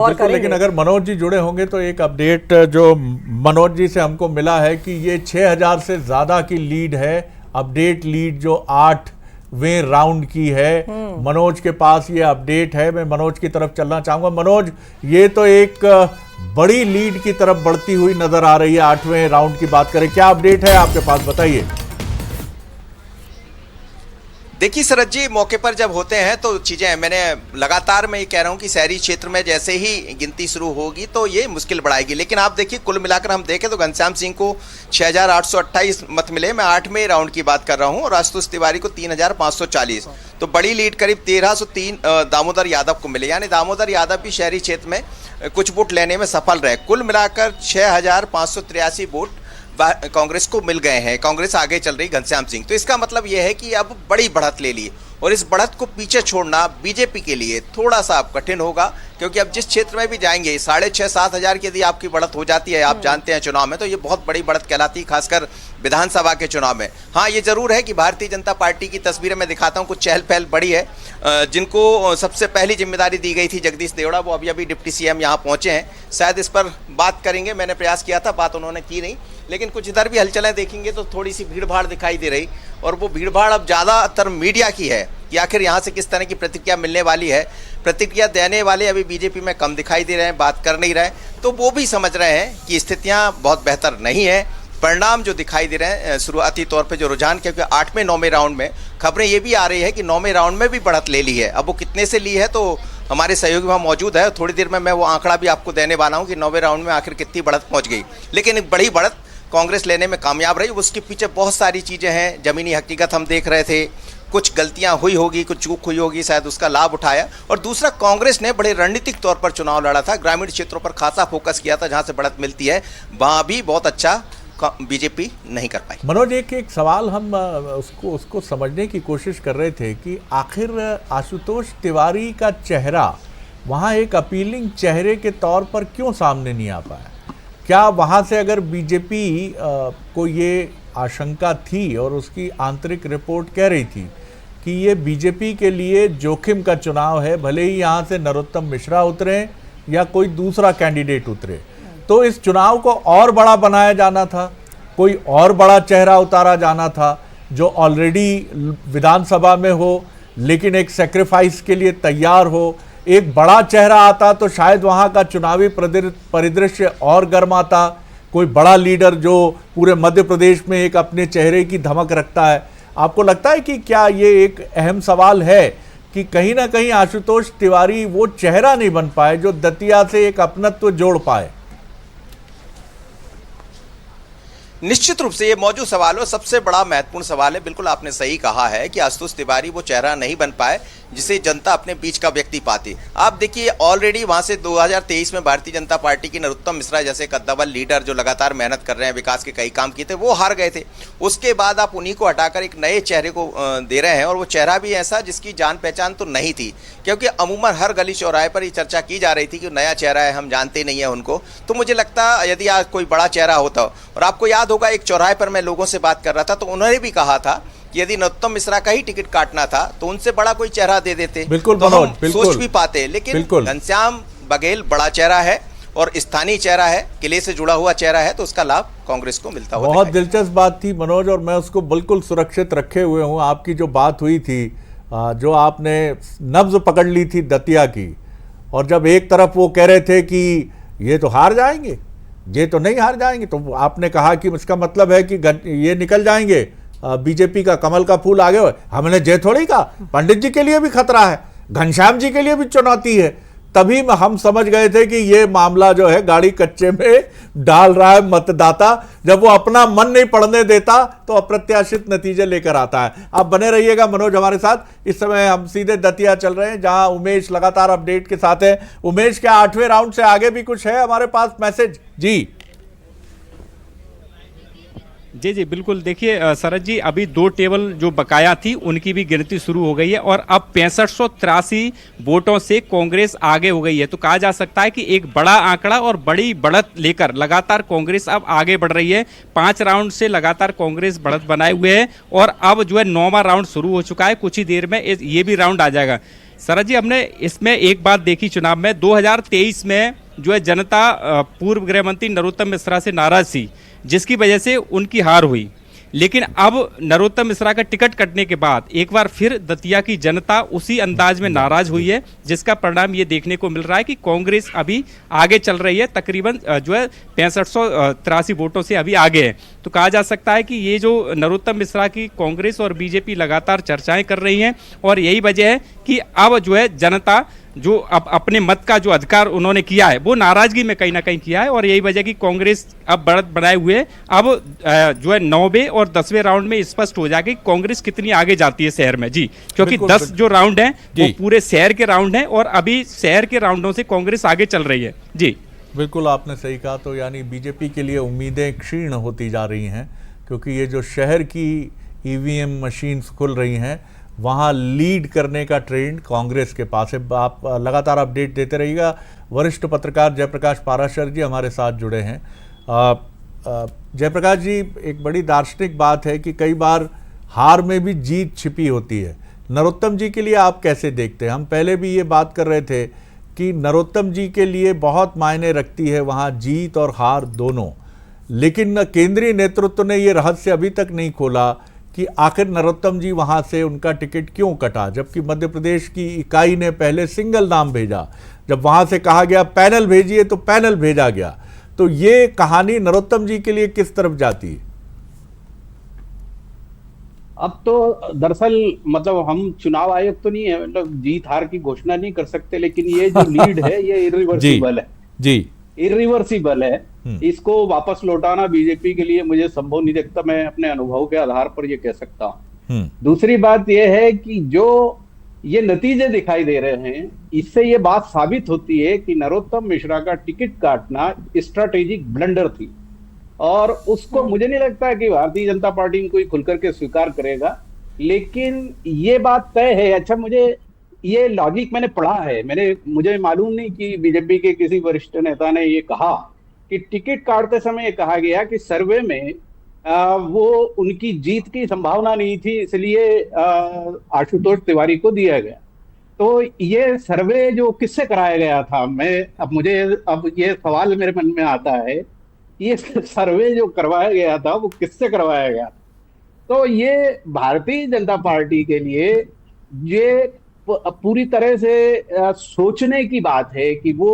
बिल्कुल, लेकिन अगर मनोज जी जुड़े होंगे तो एक अपडेट जो मनोज जी से हमको मिला है कि ये 6000 से ज्यादा की लीड है। अपडेट लीड जो 8वें राउंड की है, मनोज के पास ये अपडेट है। मैं मनोज की तरफ चलना चाहूंगा। मनोज, ये तो एक बड़ी लीड की तरफ बढ़ती हुई नजर आ रही है। 8वें राउंड की बात करें, क्या अपडेट है आपके पास, बताइए। देखिए शरद जी, मौके पर जब होते हैं तो चीज़ें, मैंने लगातार मैं ये कह रहा हूँ कि शहरी क्षेत्र में जैसे ही गिनती शुरू होगी तो ये मुश्किल बढ़ाएगी। लेकिन आप देखिए, कुल मिलाकर हम देखें तो घनश्याम सिंह को 6,828 मत मिले। मैं 8वें राउंड की बात कर रहा हूँ, और आशुतोष तिवारी को 3,540। तो बड़ी लीड करीब 1303 दामोदर यादव को मिले, यानी दामोदर यादव भी शहरी क्षेत्र में कुछ वोट लेने में सफल रहे। कुल मिलाकर 6,583 वोट कांग्रेस को मिल गए हैं। कांग्रेस आगे चल रही घनश्याम सिंह। तो इसका मतलब यह है कि अब बड़ी बढ़त ले ली, और इस बढ़त को पीछे छोड़ना बीजेपी के लिए थोड़ा सा अब कठिन होगा, क्योंकि अब जिस क्षेत्र में भी जाएंगे 6,500-7 हज़ार की यदि आपकी बढ़त हो जाती है, आप जानते हैं चुनाव में, तो ये बहुत बड़ी बढ़त कहलाती है, खासकर विधानसभा के चुनाव में। हाँ, ये जरूर है कि भारतीय जनता पार्टी की तस्वीरें मैं दिखाता हूँ, कुछ चहल पहल बड़ी है। जिनको सबसे पहली जिम्मेदारी दी गई थी, जगदीश देवड़ा, वो अभी डिप्टी सीएम यहाँ पहुंचे हैं। शायद इस पर बात करेंगे, मैंने प्रयास किया था, बात उन्होंने की नहीं। लेकिन कुछ इधर भी हलचलें देखेंगे तो थोड़ी सी भीड़ भाड़ दिखाई दे रही, और वो भीड़ भाड़ अब ज़्यादातर मीडिया की है कि आखिर यहाँ से किस तरह की प्रतिक्रिया मिलने वाली है। प्रतिक्रिया देने वाले अभी बीजेपी में कम दिखाई दे रहे हैं, बात कर नहीं रहे, तो वो भी समझ रहे हैं कि स्थितियाँ बहुत बेहतर नहीं है। परिणाम जो दिखाई दे रहे हैं शुरुआती तौर पे, जो रुझान, क्योंकि 8वें-9वें राउंड में खबरें ये भी आ रही है कि 9वें राउंड में भी बढ़त ले ली है। अब वो कितने से ली है तो हमारे सहयोगी वहाँ मौजूद है, थोड़ी देर में मैं वो आंकड़ा भी आपको देने वाला हूँ कि 9वें राउंड में आखिर कितनी बढ़त पहुँच गई। लेकिन एक बड़ी बढ़त कांग्रेस लेने में कामयाब रही। उसके पीछे बहुत सारी चीज़ें हैं, ज़मीनी हकीकत हम देख रहे थे, कुछ गलतियां हुई होगी, कुछ चूक हुई होगी, शायद उसका लाभ उठाया। और दूसरा, कांग्रेस ने बड़े रणनीतिक तौर पर चुनाव लड़ा था, ग्रामीण क्षेत्रों पर खासा फोकस किया था, जहां से बढ़त मिलती है वहां भी बहुत अच्छा बीजेपी नहीं कर पाई। मनोज, एक सवाल हम उसको समझने की कोशिश कर रहे थे कि आखिर आशुतोष तिवारी का चेहरा वहाँ एक अपीलिंग चेहरे के तौर पर क्यों सामने नहीं आ पाया? क्या वहाँ से अगर बीजेपी को ये आशंका थी, और उसकी आंतरिक रिपोर्ट कह रही थी कि ये बीजेपी के लिए जोखिम का चुनाव है, भले ही यहाँ से नरोत्तम मिश्रा उतरे या कोई दूसरा कैंडिडेट उतरे, तो इस चुनाव को और बड़ा बनाया जाना था, कोई और बड़ा चेहरा उतारा जाना था जो ऑलरेडी विधानसभा में हो, लेकिन एक सेक्रीफाइस के लिए तैयार हो। एक बड़ा चेहरा आता तो शायद वहाँ का चुनावी परिदृश्य और गर्म आता, कोई बड़ा लीडर जो पूरे मध्य प्रदेश में एक अपने चेहरे की धमक रखता है। आपको लगता है कि क्या ये एक अहम सवाल है कि कहीं ना कहीं आशुतोष तिवारी वो चेहरा नहीं बन पाए जो दतिया से एक अपनत्व जोड़ पाए? निश्चित रूप से ये मौजूद सवाल है, सबसे बड़ा महत्वपूर्ण सवाल है। बिल्कुल आपने सही कहा है कि आशुतोष तिवारी वो चेहरा नहीं बन पाए जिसे जनता अपने बीच का व्यक्ति पाती। आप देखिए, ऑलरेडी वहां से 2023 में भारतीय जनता पार्टी की नरोत्तम मिश्रा जैसे कद्दावर लीडर जो लगातार मेहनत कर रहे हैं, विकास के कई काम किए थे, वो हार गए थे। उसके बाद आप उन्हीं को हटाकर एक नए चेहरे को दे रहे हैं, और वो चेहरा भी ऐसा जिसकी जान पहचान तो नहीं थी, क्योंकि अमूमन हर गली चौराहे पर ये चर्चा की जा रही थी कि नया चेहरा है, हम जानते नहीं है उनको। तो मुझे लगता यदि आज कोई बड़ा चेहरा होता, और आपको याद होगा एक चौराहे पर मैं लोगों से बात कर रहा था, तो उन्होंने भी कहा था कि यदि नरोत्तम मिश्रा का ही टिकट काटना था तो उनसे बड़ा कोई चेहरा दे देते, बिल्कुल तो मनोज, हम बिल्कुल सोच भी पाते। लेकिन घनश्याम बघेल बड़ा चेहरा है और स्थानीय चेहरा है, किले से जुड़ा हुआ चेहरा है, तो उसका लाभ कांग्रेस को मिलता हुआ बहुत दिलचस्प बात थी मनोज, और मैं उसको बिल्कुल सुरक्षित रखे हुए हूँ। आपकी जो बात हुई थी, जो आपने नब्ज पकड़ ली थी दतिया की, और जब एक तरफ वो कह रहे थे कि ये तो हार जाएंगे, ये तो नहीं हार जाएंगे, तो आपने कहा कि इसका मतलब है कि ये निकल जाएंगे, बीजेपी का कमल का फूल आगे हुए। हमने जय थोड़ी कहा, पंडित जी के लिए भी खतरा है, घनश्याम जी के लिए भी चुनौती है। तभी हम समझ गए थे कि ये मामला जो है गाड़ी कच्चे में डाल रहा है मतदाता। जब वो अपना मन नहीं पढ़ने देता तो अप्रत्याशित नतीजे लेकर आता है। आप बने रहिएगा मनोज हमारे साथ। इस समय हम सीधे दतिया चल रहे हैं, जहां उमेश लगातार अपडेट के साथ है। उमेश, क्या 8वें राउंड से आगे भी कुछ है हमारे पास मैसेज? जी जी जी बिल्कुल। देखिए शरद जी, अभी 2 टेबल जो बकाया थी उनकी भी गिनती शुरू हो गई है, और अब 6583 वोटों से कांग्रेस आगे हो गई है। तो कहा जा सकता है कि एक बड़ा आंकड़ा और बड़ी बढ़त लेकर लगातार कांग्रेस अब आगे बढ़ रही है। 5 राउंड से लगातार कांग्रेस बढ़त बनाए हुए है, और अब जो है 9वां राउंड शुरू हो चुका है। कुछ ही देर में ये भी राउंड आ जाएगा। शरद जी, हमने इसमें एक बात देखी चुनाव में 2023 में जो है जनता पूर्व गृह मंत्री नरोत्तम मिश्रा से नाराज थी, जिसकी वजह से उनकी हार हुई। लेकिन अब नरोत्तम मिश्रा का टिकट कटने के बाद एक बार फिर दतिया की जनता उसी अंदाज में नाराज हुई है, जिसका परिणाम ये देखने को मिल रहा है कि कांग्रेस अभी आगे चल रही है, तकरीबन जो है 6583 वोटों से अभी आगे है। तो कहा जा सकता है कि ये जो नरोत्तम मिश्रा की कांग्रेस और बीजेपी लगातार चर्चाएं कर रही हैं, और यही वजह है कि अब जो है जनता जो अब अपने मत का जो अधिकार उन्होंने किया है वो नाराजगी में कहीं ना कहीं किया है, और यही वजह कि कांग्रेस अब बढ़त बनाए हुए अब जो है 9वें और 10वें राउंड में स्पष्ट हो जाएगी कांग्रेस कितनी आगे जाती है शहर में जी, क्योंकि 10 जो राउंड हैं वो पूरे शहर के राउंड हैं, और अभी शहर के राउंडों से कांग्रेस आगे चल रही है जी। बिल्कुल आपने सही कहा। तो यानी बीजेपी के लिए उम्मीदें क्षीण होती जा रही हैं, क्योंकि ये जो शहर की ईवीएम मशीन्स खुल रही हैं वहाँ लीड करने का ट्रेंड कांग्रेस के पास है। आप लगातार अपडेट देते रहिएगा। वरिष्ठ पत्रकार जयप्रकाश पाराशर जी हमारे साथ जुड़े हैं। जयप्रकाश जी, एक बड़ी दार्शनिक बात है कि कई बार हार में भी जीत छिपी होती है। नरोत्तम जी के लिए आप कैसे देखते हैं? हम पहले भी ये बात कर रहे थे कि नरोत्तम जी के लिए बहुत मायने रखती है वहाँ जीत और हार दोनों, लेकिन केंद्रीय नेतृत्व ने ये रहस्य अभी तक नहीं खोला कि आखिर नरोत्तम जी वहां से उनका टिकट क्यों कटा, जबकि मध्य प्रदेश की इकाई ने पहले सिंगल नाम भेजा। जब वहां से कहा गया पैनल भेजिए तो पैनल भेजा गया। तो ये कहानी नरोत्तम जी के लिए किस तरफ जाती है? अब तो दरअसल मतलब हम चुनाव आयोग तो नहीं है, मतलब जीत हार की घोषणा नहीं कर सकते, लेकिन ये जो लीड है ये इरिवर्सिबल है जी, इरिवर्सिबल है। इसको वापस लौटाना बीजेपी के लिए मुझे संभव नहीं दिखता। मैं अपने अनुभव के आधार पर ये कह सकता हूँ। दूसरी बात यह है कि जो ये नतीजे दिखाई दे रहे हैं, इससे ये बात साबित होती है कि नरोत्तम मिश्रा का टिकट काटना स्ट्रैटेजिक ब्लंडर थी, और उसको मुझे नहीं लगता कि भारतीय जनता पार्टी कोई खुलकर के स्वीकार करेगा। लेकिन ये बात तय है। अच्छा, मुझे ये लॉजिक मैंने पढ़ा है, मुझे मालूम नहीं कि बीजेपी के किसी वरिष्ठ नेता ने ये कहा कि टिकट काटते समय ये कहा गया कि सर्वे में वो उनकी जीत की संभावना नहीं थी, इसलिए आशुतोष तिवारी को दिया गया। तो ये सर्वे जो किससे कराया गया था, अब ये सवाल मेरे मन में आता है, ये सर्वे जो करवाया गया था वो किससे करवाया गया? तो ये भारतीय जनता पार्टी के लिए ये पूरी तरह से सोचने की बात है कि वो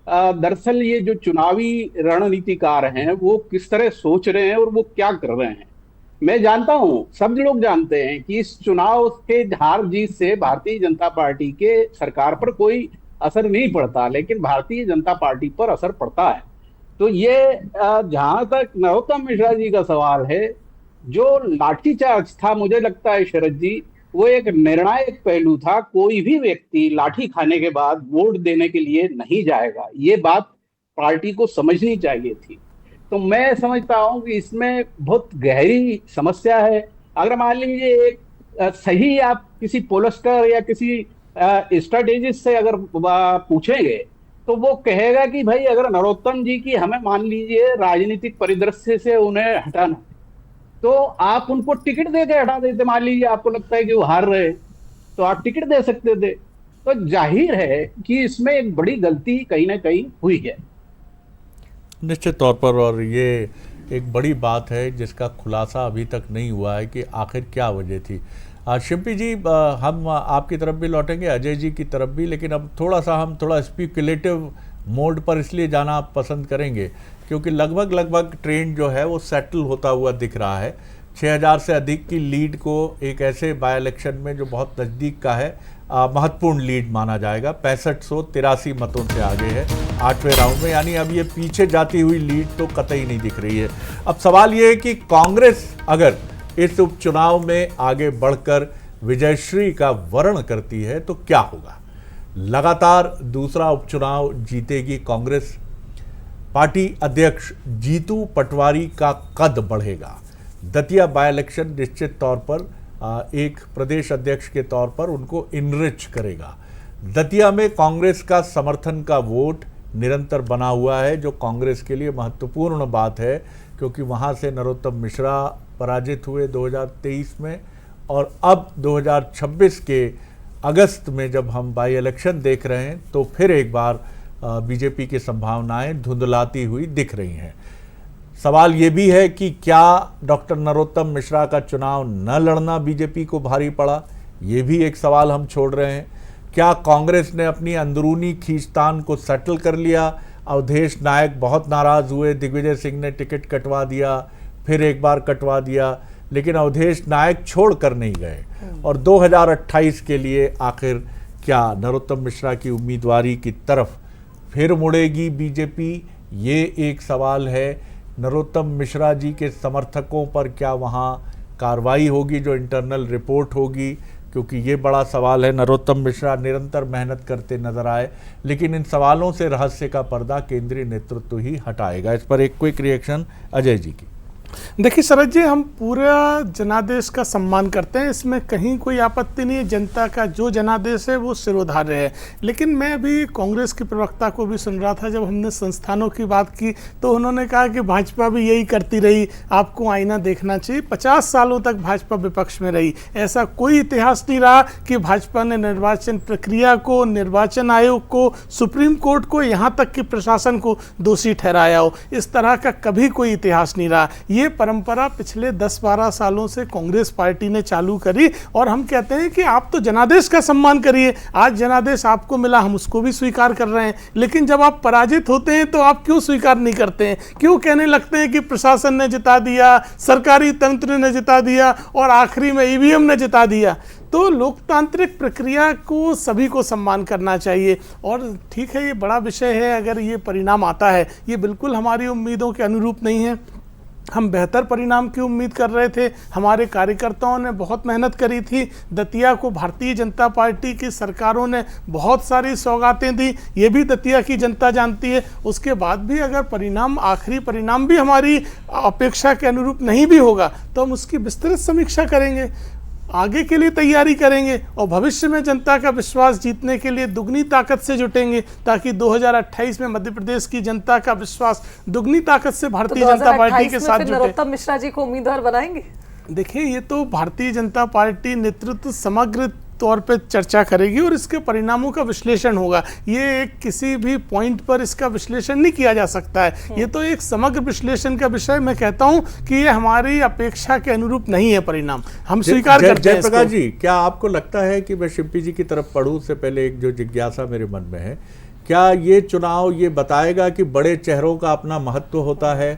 दरअसल ये जो चुनावी रणनीतिकार हैं वो किस तरह सोच रहे हैं और वो क्या कर रहे हैं। मैं जानता हूं, सब लोग जानते हैं कि इस चुनाव के हार जीत से भारतीय जनता पार्टी के सरकार पर कोई असर नहीं पड़ता, लेकिन भारतीय जनता पार्टी पर असर पड़ता है। तो ये जहां तक नरोत्तम मिश्रा जी का सवाल है, जो लाठीचार्ज था, मुझे लगता है शरद जी, वो एक निर्णायक पहलू था। कोई भी व्यक्ति लाठी खाने के बाद वोट देने के लिए नहीं जाएगा, ये बात पार्टी को समझनी चाहिए थी। तो मैं समझता हूं कि इसमें बहुत गहरी समस्या है। अगर मान लीजिए एक सही आप किसी पोलस्टर या किसी स्ट्रेटेजिस्ट से अगर पूछेंगे तो वो कहेगा कि भाई अगर नरोत्तम जी की हमें मान लीजिए राजनीतिक परिदृश्य से उन्हें हटाना, तो आप उनको टिकट दे के हटा देते। मान लीजिए आपको लगता है कि वो हार रहे तो आप टिकट दे सकते थे। तो जाहिर है कि इसमें एक बड़ी गलती कहीं ना कहीं हुई है, निश्चित तौर पर। और ये एक बड़ी बात है जिसका खुलासा अभी तक नहीं हुआ है कि आखिर क्या वजह थी। शिल्पी जी, हम आपकी तरफ भी लौटेंगे, अजय जी की तरफ भी, लेकिन अब हम थोड़ा स्पेकुलेटिव मोड पर इसलिए जाना पसंद करेंगे क्योंकि लगभग ट्रेंड जो है वो सेटल होता हुआ दिख रहा है। 6000 से अधिक की लीड को एक ऐसे बाय इलेक्शन में जो बहुत नज़दीक का है महत्वपूर्ण लीड माना जाएगा। 6583 मतों से आगे है 8वें राउंड में, यानी अब ये पीछे जाती हुई लीड तो कतई नहीं दिख रही है। अब सवाल ये है कि कांग्रेस अगर इस उपचुनाव में आगे बढ़कर विजयश्री का वर्ण करती है तो क्या होगा? लगातार दूसरा उपचुनाव जीतेगी कांग्रेस। पार्टी अध्यक्ष जीतू पटवारी का कद बढ़ेगा। दतिया बाय इलेक्शन निश्चित तौर पर एक प्रदेश अध्यक्ष के तौर पर उनको इनरिच करेगा। दतिया में कांग्रेस का समर्थन का वोट निरंतर बना हुआ है, जो कांग्रेस के लिए महत्वपूर्ण बात है, क्योंकि वहां से नरोत्तम मिश्रा पराजित हुए 2023 में, और अब 2026 के अगस्त में जब हम बाई इलेक्शन देख रहे हैं तो फिर एक बार बीजेपी की संभावनाएं धुंधलाती हुई दिख रही हैं। सवाल ये भी है कि क्या डॉक्टर नरोत्तम मिश्रा का चुनाव न लड़ना बीजेपी को भारी पड़ा, ये भी एक सवाल हम छोड़ रहे हैं। क्या कांग्रेस ने अपनी अंदरूनी खींचतान को सेटल कर लिया? अवधेश नायक बहुत नाराज हुए, दिग्विजय सिंह ने टिकट कटवा दिया, फिर एक बार कटवा दिया, लेकिन अवधेश नायक छोड़ कर नहीं गए। और 2028 के लिए आखिर क्या नरोत्तम मिश्रा की उम्मीदवारी की तरफ फिर मुड़ेगी बीजेपी, ये एक सवाल है। नरोत्तम मिश्रा जी के समर्थकों पर क्या वहाँ कार्रवाई होगी, जो इंटरनल रिपोर्ट होगी, क्योंकि ये बड़ा सवाल है। नरोत्तम मिश्रा निरंतर मेहनत करते नजर आए, लेकिन इन सवालों से रहस्य का पर्दा केंद्रीय नेतृत्व ही हटाएगा। इस पर एक क्विक रिएक्शन अजय जी की। देखिए शरद जी, हम पूरा जनादेश का सम्मान करते हैं, इसमें कहीं कोई आपत्ति नहीं है। जनता का जो जनादेश है वो सिरोधार्य है। लेकिन मैं अभी कांग्रेस के प्रवक्ता को भी सुन रहा था, जब हमने संस्थानों की बात की तो उन्होंने कहा कि भाजपा भी यही करती रही, आपको आईना देखना चाहिए। 50 सालों तक भाजपा विपक्ष में रही, ऐसा कोई इतिहास नहीं रहा कि भाजपा ने निर्वाचन प्रक्रिया को, निर्वाचन आयोग को, सुप्रीम कोर्ट को, यहाँ तक कि प्रशासन को दोषी ठहराया हो। इस तरह का कभी कोई इतिहास नहीं रहा। ये परंपरा पिछले 10-12 सालों से कांग्रेस पार्टी ने चालू करी, और हम कहते हैं कि आप तो जनादेश का सम्मान करिए। आज जनादेश आपको मिला, हम उसको भी स्वीकार कर रहे हैं, लेकिन जब आप पराजित होते हैं तो आप क्यों स्वीकार नहीं करते हैं? क्यों कहने लगते हैं कि प्रशासन ने जिता दिया, सरकारी तंत्र ने जिता दिया और आखिरी में ईवीएम ने जिता दिया? तो लोकतांत्रिक प्रक्रिया को सभी को सम्मान करना चाहिए। और ठीक है, ये बड़ा विषय है। अगर ये परिणाम आता है, ये बिल्कुल हमारी उम्मीदों के अनुरूप नहीं है। हम बेहतर परिणाम की उम्मीद कर रहे थे। हमारे कार्यकर्ताओं ने बहुत मेहनत करी थी। दतिया को भारतीय जनता पार्टी की सरकारों ने बहुत सारी सौगातें दी, ये भी दतिया की जनता जानती है। उसके बाद भी अगर परिणाम, आखिरी परिणाम भी हमारी अपेक्षा के अनुरूप नहीं भी होगा तो हम उसकी विस्तृत समीक्षा करेंगे, आगे के लिए तैयारी करेंगे और भविष्य में जनता का विश्वास जीतने के लिए दुगनी ताकत से जुटेंगे, ताकि 2028 में मध्य प्रदेश की जनता का विश्वास दुगनी ताकत से भारतीय जनता पार्टी के साथ जुटे। नरोत्तम मिश्रा जी को उम्मीदवार बनाएंगे? देखिए, ये तो भारतीय जनता पार्टी नेतृत्व समग्र तौर पे चर्चा करेगी और इसके परिणामों का विश्लेषण होगा। ये एक किसी भी पॉइंट पर इसका विश्लेषण नहीं किया जा सकता है। ये तो एक समग्र विश्लेषण का विषय। मैं कहता हूं कि ये हमारी अपेक्षा के अनुरूप नहीं है परिणाम, हम स्वीकार करते हैं। जयप्रकाश जी, क्या आपको लगता है कि मैं शिल्पी जी की तरफ पढ़ूं उससे पहले एक जो जिज्ञासा मेरे मन में है, क्या ये चुनाव ये बताएगा कि बड़े चेहरों का अपना महत्व होता है?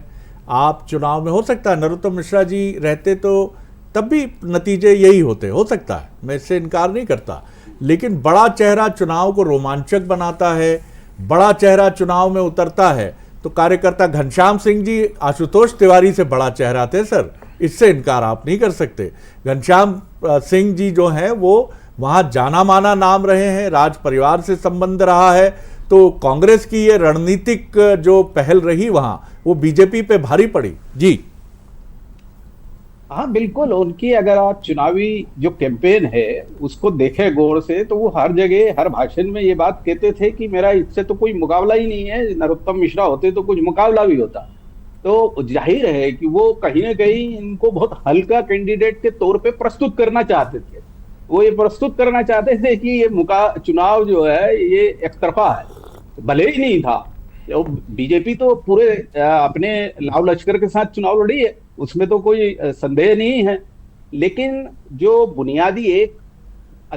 आप चुनाव में, हो सकता है नरोत्तम मिश्रा जी रहते तो तब भी नतीजे यही होते, हो सकता है, मैं इससे इनकार नहीं करता, लेकिन बड़ा चेहरा चुनाव को रोमांचक बनाता है, बड़ा चेहरा चुनाव में उतरता है। तो कार्यकर्ता घनश्याम सिंह जी आशुतोष तिवारी से बड़ा चेहरा थे सर, इससे इनकार आप नहीं कर सकते। घनश्याम सिंह जी जो हैं वो वहाँ जाना माना नाम रहे हैं, राज परिवार से संबंध रहा है, तो कांग्रेस की ये रणनीतिक जो पहल रही वहाँ, वो बीजेपी पे भारी पड़ी। जी हाँ बिल्कुल, उनकी अगर आप चुनावी जो कैंपेन है उसको देखें गौर से, तो वो हर जगह हर भाषण में ये बात कहते थे कि मेरा इससे तो कोई मुकाबला ही नहीं है, नरोत्तम मिश्रा होते तो कुछ मुकाबला भी होता। तो जाहिर है कि वो कहीं ना कहीं इनको बहुत हल्का कैंडिडेट के तौर पे प्रस्तुत करना चाहते थे। वो ये प्रस्तुत करना चाहते थे कि ये चुनाव जो है ये एक तरफा है, भले ही नहीं था। बीजेपी तो पूरे अपने लाव लश्कर के साथ चुनाव लड़ी है, उसमें तो कोई संदेह नहीं है। लेकिन जो बुनियादी एक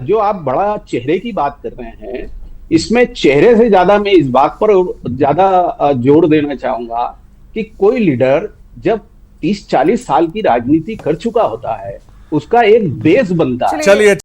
जो आप बड़ा चेहरे की बात कर रहे हैं, इसमें चेहरे से ज्यादा मैं इस बात पर ज्यादा जोर देना चाहूंगा कि कोई लीडर जब 30-40 साल की राजनीति कर चुका होता है, उसका एक बेस बनता है। चलिए।